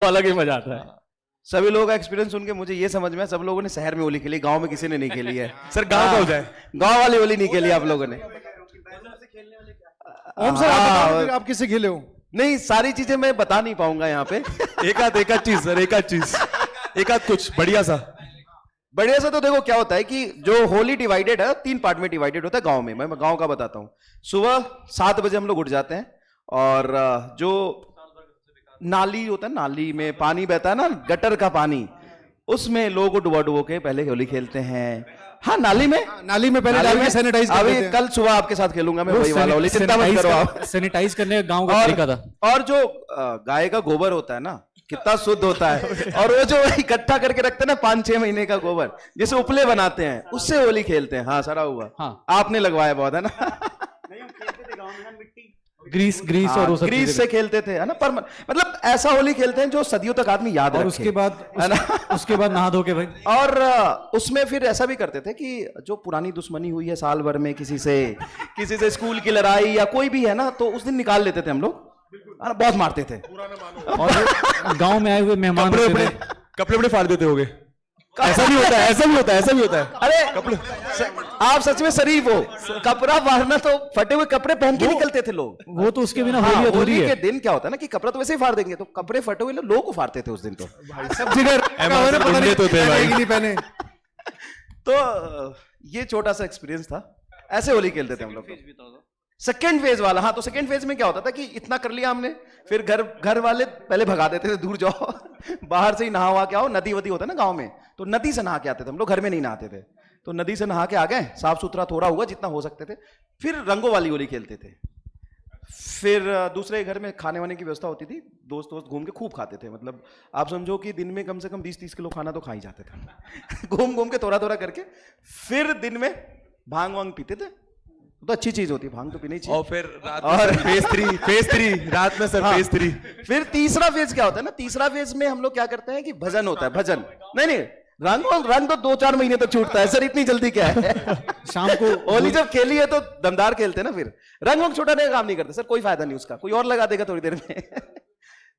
अलग ही मजा आता है। सभी लोगों का एक्सपीरियंस सुन के मुझे ये समझ में, सब लोगों ने शहर में होली खेली, गांव में किसी ने नहीं खेली है। सर गांव का हो जाए, गांव वाली होली नहीं खेली आप लोगों ने। ओम सर आप किससे खेले हो? नहीं, सारी चीजें मैं बता नहीं पाऊंगा यहाँ पे। एक आध चीज सर, एक आध कुछ बढ़िया सा। बढ़िया से तो देखो क्या होता है कि जो होली डिवाइडेड है 3 पार्ट में डिवाइडेड होता है गांव में। मैं गांव का बताता हूँ। सुबह 7 बजे हम लोग उठ जाते हैं और जो नाली होता है, नाली में पानी बहता है ना, गटर का पानी, उसमें लोगों को डुबो डुबो के पहले होली खेलते हैं। हाँ, नाली में पहले डाल के सैनिटाइज कर देते हैं। कल सुबह आपके साथ खेलूंगा मैं वही वाला होली, चिंता मत करो आप। सैनिटाइज करने का गांव का तरीका था। और जो गाय का गोबर होता है ना, कितना शुद्ध होता है, और वो जो इकट्ठा करके रखते हैं ना 5-6 महीने का गोबर, जैसे उपले बनाते हैं, उससे होली खेलते हैं। हाँ, सारा हुआ। हाँ, आपने लगवाया बहुत है ना। ग्रीस और ग्रीस से खेलते थे, है ना। पर मतलब ऐसा होली खेलते हैं जो सदियों तक आदमी याद रखे। उसके बाद नहा धो के भाई। और उसमें फिर ऐसा भी करते थे कि जो पुरानी दुश्मनी हुई है साल भर में, किसी से स्कूल की लड़ाई या कोई भी है ना, तो उस दिन निकाल लेते थे हम लोग, बहुत मारते थे। और गांव में आए हुए मेहमान कपड़े फाड़ देते होगे। ऐसा भी होता है। अरे आप सच में शरीफ हो। कपड़ा फाड़ना तो फटे हुए कपड़े पहन के निकलते थे लोग। वो तो उसके बिना होली अधूरी है। के दिन क्या होता है ना कि कपड़ा तो वैसे ही फाड़ देंगे, तो कपड़े फटे हुए लोगों को फाड़ते थे उस दिन। तो सब जगह तो ये छोटा सा एक्सपीरियंस था। ऐसे होली खेलते थे हम लोग। सेकेंड फेज वाला, हाँ, तो सेकेंड फेज में क्या होता था कि इतना कर लिया हमने, फिर घर वाले पहले भगा देते थे, दूर जाओ, बाहर से ही नहा वहा के आओ। नदी वदी होता है ना गांव में, तो नदी से नहा के आते थे हम लोग, घर में नहीं नहाते थे। तो नदी से नहा के आ गए, साफ सुथरा थोड़ा हुआ जितना हो सकते थे, फिर रंगों वाली होली खेलते थे। फिर दूसरे घर में खाने वाने की व्यवस्था होती थी, दोस्त घूम के खूब खाते थे। मतलब आप समझो कि दिन में कम से कम 20-30 किलो खाना तो खा ही जाते थे। घूम के थोड़ा करके। फिर दिन में भांग वांग पीते थे, तो अच्छी चीज होती है, भांग तो पीनी चाहिए। और फिर रात में फेज 3 रात में सर, हाँ, फेज 3। फिर तीसरा फेज क्या होता है ना, तीसरा फेज में हम लोग क्या करते हैं कि भजन होता है। भजन नहीं, रंग तो 2-4 महीने तक छूटता है सर, इतनी जल्दी क्या है। शाम को होली जब खेली है तो दमदार खेलते हैं ना। फिर रंग छुटाने का काम नहीं करते सर, कोई फायदा नहीं उसका, कोई और लगा देगा थोड़ी देर में।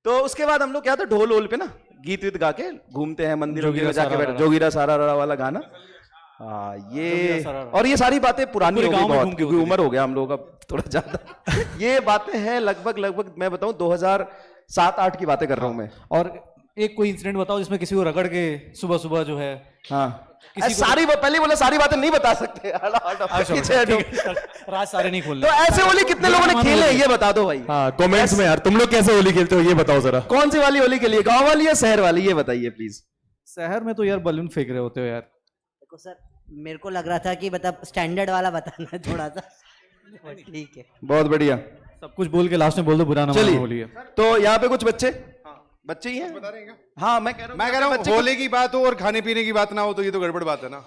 तो उसके बाद हम लोग क्या, तो ढोल वोल पे ना गीत वीत गा के घूमते हैं, मंदिर में जाके बैठे, जोगिरा सारा वाला गाना। ये और ये सारी बातें पुरानी हो गई बहुत, क्योंकि उम्र हो गया हम लोगों का थोड़ा ज्यादा। ये बातें हैं लगभग मैं बताऊं 2007-8 की बातें कर रहा हूं मैं। और एक कोई इंसिडेंट बताओ जिसमें किसी को रगड़ के सुबह जो है। हाँ, पहले बोला सारी बातें नहीं बता सकते। राज सारे नहीं खोलने। तो ऐसे होली कितने लोगों ने खेले ये बता दो भाई। हाँ, कमेंट्स में यार, तुम लोग कैसे होली खेलते हो ये बताओ जरा। कौन सी वाली होली खेली, गांव वाली या शहर वाली, ये बताइए प्लीज। शहर में तो यार बलून फेंक रहे होते हो यार। देखो सर, मेरे को लग रहा था कि मतलब स्टैंडर्ड वाला बताना है थोड़ा सा। ठीक है, बहुत बढ़िया। सब कुछ बोल के लास्ट में बोल दो बुरा ना मानो होली है। तो यहाँ पे कुछ बच्चे ही हैं, बता रहे हैं। हाँ, मैं कह रहा हूँ होली की बात हो और खाने पीने की बात ना हो तो ये तो गड़बड़ बात है ना।